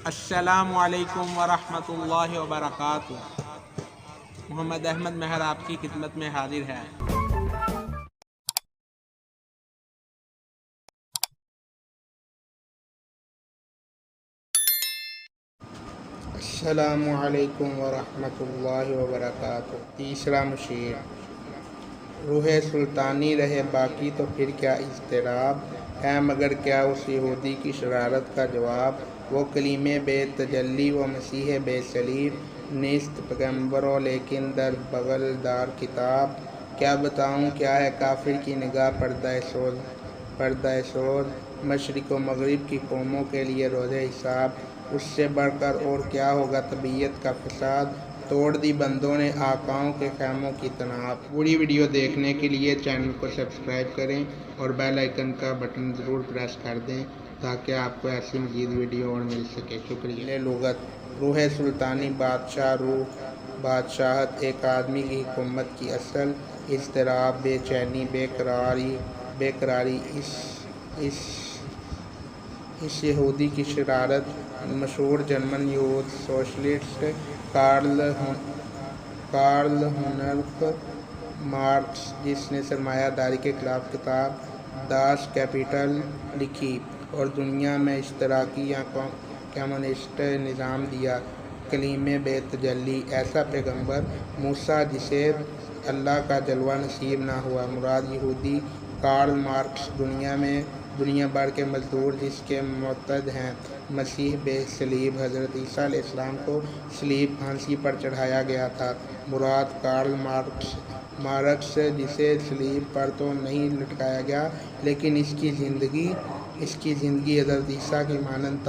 السلام علیکم ورحمۃ اللہ وبرکاتہ۔ محمد احمد مہر آپ کی خدمت میں حاضر ہے۔ السلام علیکم ورحمۃ اللہ وبرکاتہ۔ تیسرا مشیر: روح سلطانی رہے باقی تو پھر کیا اضطراب ہے، مگر کیا اس یہودی کی شرارت کا جواب؟ وہ کلیم بے تجلی و مسیح بے صلیب، نیست پیغمبرو لیکن در بغل دار کتاب۔ کیا بتاؤں کیا ہے کافر کی نگاہ پردہ سوز، مشرق و مغرب کی قوموں کے لیے روز حساب۔ اس سے بڑھ کر اور کیا ہوگا طبیعت کا فساد، توڑ دی بندوں نے آقاؤں کے خیموں کی تناب۔ پوری ویڈیو دیکھنے کے لیے چینل کو سبسکرائب کریں اور بیل آئیکن کا بٹن ضرور پریس کر دیں تاکہ آپ کو ایسی مزید ویڈیو اور مل سکے۔ شکریہ۔ لغت: روح سلطانی بادشاہ، روح بادشاہت، ایک آدمی کی حکومت کی اصل۔ اضطراب بے چینی، بے قراری، اس یہودی کی شرارت۔ مشہور جرمن یہود سوشلسٹ کارل ہنرف مارکس، جس نے سرمایہ داری کے خلاف کتاب داس کیپیٹل لکھی اور دنیا میں اشتراکی یا کمیونسٹ نظام دیا۔ کلیم بے تجلی، ایسا پیغمبر موسیٰ جسے اللہ کا جلوہ نصیب نہ ہوا۔ مراد یہودی کارل مارکس، دنیا بھر کے مزدور جس کے معتقد ہیں مسیح بے صلیب، حضرت عیسیٰ علیہ السلام کو صلیب پھانسی پر چڑھایا گیا تھا۔ مراد کارل مارکس جسے صلیب پر تو نہیں لٹکایا گیا لیکن اس کی زندگی حضرت عیسیٰ کی مانند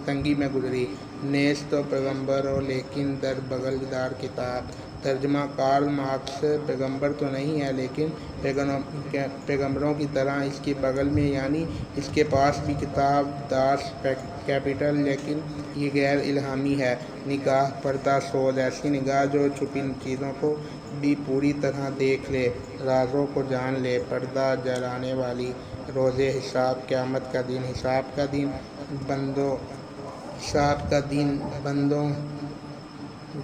تنگی میں گزری۔ نیست تو پیغمبر ہو لیکن در بغل دار کتاب۔ ترجمہ: کارل مارکس پیغمبر تو نہیں ہے لیکن پیغمبروں کی طرح اس کے بغل میں، یعنی اس کے پاس بھی کتاب داس کیپیٹل، لیکن یہ غیر الہامی ہے۔ نگاہ پردہ سوز، ایسی نگاہ جو چھپی چیزوں کو بھی پوری طرح دیکھ لے، رازوں کو جان لے۔ پردہ جلانے والی، روز حساب، قیامت کا دن، حساب کا دن، بندوں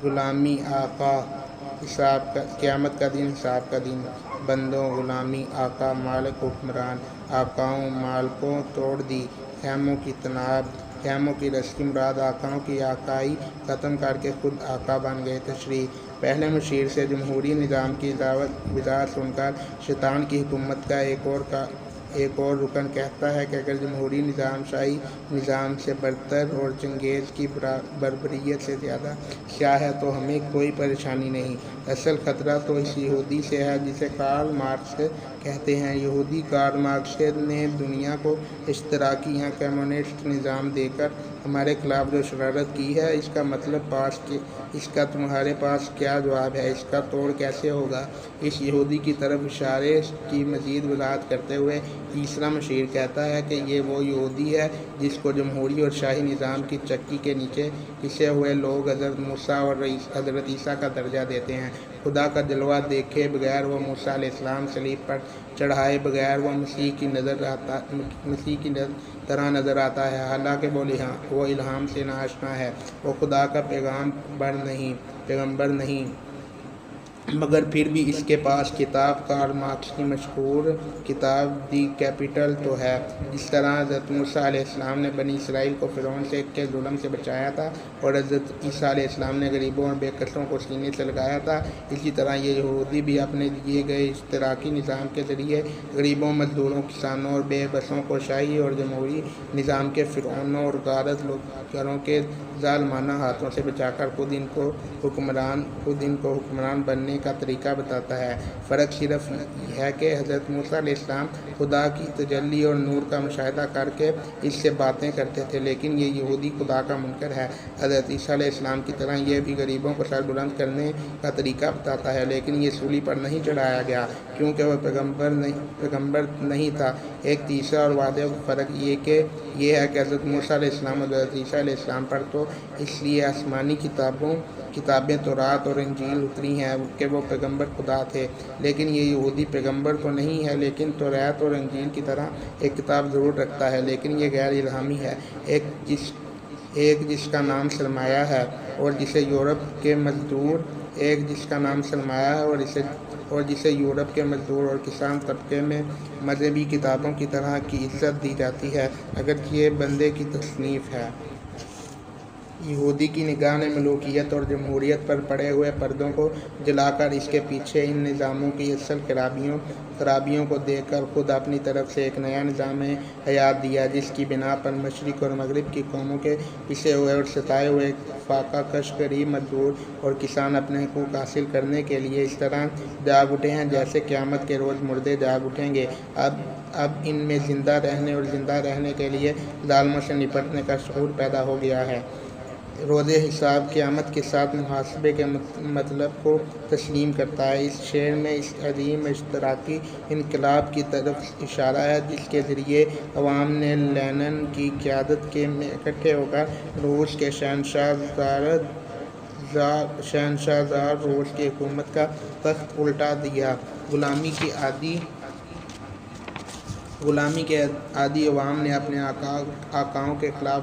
غلامی آقا، قیامت کا دن، حساب کا دن، بندوں غلامی آقا، مالک حکمران، آقاؤں مالکوں، توڑ دی خیموں کی تناب، خیموں کی رسی۔ مراد آقاؤں کی آقائی ختم کر کے خود آقا بن گئے۔ تشریح: پہلے مشیر سے جمہوری نظام کی وضاحت سن کر شیطان کی حکومت کا ایک اور رکن کہتا ہے کہ اگر جمہوری نظام شاہی نظام سے برتر اور چنگیز کی بربریت سے زیادہ سیاہ ہے تو ہمیں کوئی پریشانی نہیں۔ اصل خطرہ تو اس یہودی سے ہے جسے کارل مارکس کہتے ہیں۔ یہودی کارل مارکس نے دنیا کو اشتراکی یا کمیونسٹ نظام دے کر ہمارے خلاف جو شرارت کی ہے، اس کا مطلب اس کا تمہارے پاس کیا جواب ہے؟ اس کا توڑ کیسے ہوگا؟ اس یہودی کی طرف اشارے کی مزید وضاحت کرتے ہوئے تیسرا مشیر کہتا ہے کہ یہ وہ یہودی ہے جس کو جمہوری اور شاہی نظام کی چکی کے نیچے پسے ہوئے لوگ حضرت موسیٰ اور حضرت عیسیٰ کا درجہ دیتے ہیں۔ خدا کا جلوہ دیکھے بغیر وہ موسیٰ علیہ السلام صلیب پر چڑھائے بغیر وہ مسیح کی طرح نظر آتا ہے، حالانکہ وہ الہام سے ناآشنا ہے، وہ خدا کا پیغمبر نہیں، مگر پھر بھی اس کے پاس کتاب کارل مارکس کی مشہور کتاب دی کیپیٹل تو ہے۔ جس طرح حضرت موسیٰ علیہ السلام نے بنی اسرائیل کو فرعون کے ظلم سے بچایا تھا اور حضرت عیسیٰ علیہ السلام نے غریبوں اور بے کسوں کو سینے سے لگایا تھا، اسی طرح یہ یہودی بھی اپنے دیے گئے اشتراکی نظام کے ذریعے غریبوں، مزدوروں، کسانوں اور بے بسوں کو شاہی اور جمہوری نظام کے فرعونوں اور غارت گروں کے ظالمانہ ہاتھوں سے بچا کر خود ان کو حکمران بننے کا طریقہ بتاتا ہے۔ فرق صرف یہ ہے کہ حضرت موسیٰ علیہ السلام خدا کی تجلی اور نور کا مشاہدہ کر کے اس سے باتیں کرتے تھے، لیکن یہ یہودی خدا کا منکر ہے۔ حضرت عیسیٰ علیہ السلام کی طرح یہ بھی غریبوں کو سر بلند کرنے کا طریقہ بتاتا ہے، لیکن یہ سولی پر نہیں چڑھایا گیا کیونکہ وہ پیغمبر نہیں تھا۔ ایک تیسرا اور واضح فرق یہ ہے کہ حضرت موسیٰ علیہ السلام اور حضرت عیسیٰ علیہ السلام پر تو اس لیے آسمانی کتابیں تورات اور انجیل اتری ہیں کہ وہ پیغمبر خدا تھے، لیکن یہ یہودی پیغمبر تو نہیں ہے لیکن تورات اور انجیل کی طرح ایک کتاب ضرور رکھتا ہے، لیکن یہ غیر الہامی ہے۔ ایک جس کا نام سرمایہ ہے اور جسے یورپ کے مزدور ایک جس کا نام سرمایہ ہے اور جسے یورپ کے مزدور اور کسان طبقے میں مذہبی کتابوں کی طرح کی عزت دی جاتی ہے، اگرچہ یہ بندے کی تصنیف ہے۔ یہودی کی نگاہ نے ملوکیت اور جمہوریت پر پڑے ہوئے پردوں کو جلا کر اس کے پیچھے ان نظاموں کی اصل خرابیوں کو دیکھ کر خود اپنی طرف سے ایک نیا نظام حیات دیا، جس کی بنا پر مشرق اور مغرب کی قوموں کے پسے ہوئے اور ستائے ہوئے فاقہ کش غریب مزدور اور کسان اپنے حقوق حاصل کرنے کے لیے اس طرح جاگ اٹھے ہیں جیسے قیامت کے روز مردے جاگ اٹھیں گے۔ اب ان میں زندہ رہنے کے لیے ظالموں سے نپٹنے کا شعور پیدا ہو گیا ہے۔ روز حساب قیامت کے ساتھ محاسبے کے مطلب کو تسلیم کرتا ہے۔ اس شعر میں اس عظیم اشتراکی انقلاب کی طرف اشارہ ہے جس کے ذریعے عوام نے لینن کی قیادت میں اکٹھے ہو کر روس کے شہنشاہ زار روس کی حکومت کا تخت الٹا دیا۔ غلامی کے عادی عوام نے اپنے آقاؤں کے خلاف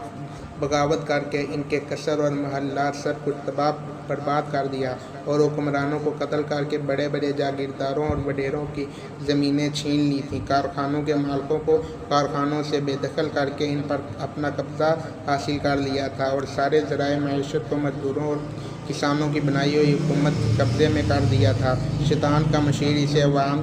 بغاوت کر کے ان کے قصر اور محلات سب کچھ تباہ برباد کر دیا اور حکمرانوں کو قتل کر کے بڑے بڑے جاگیرداروں اور وڈیروں کی زمینیں چھین لی تھیں۔ کارخانوں کے مالکوں کو کارخانوں سے بے دخل کر کے ان پر اپنا قبضہ حاصل کر لیا تھا اور سارے ذرائع معیشت کو مزدوروں اور کسانوں کی بنائی ہوئی حکومت کے قبضے میں کر دیا تھا۔ شیطان کا مشیر اسے عوام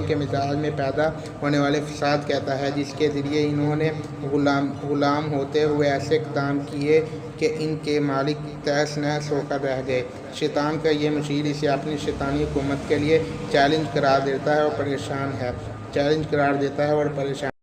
کے مزاج میں پیدا ہونے والے فساد کہتا ہے، جس کے ذریعے انہوں نے غلام ہوتے ہوئے ایسے اقدام کیے کہ ان کے مالک تہس نہس ہو کر رہ گئے۔ شیطان کا یہ مشیر اسے اپنی شیطانی حکومت کے لیے چیلنج قرار دیتا ہے اور پریشان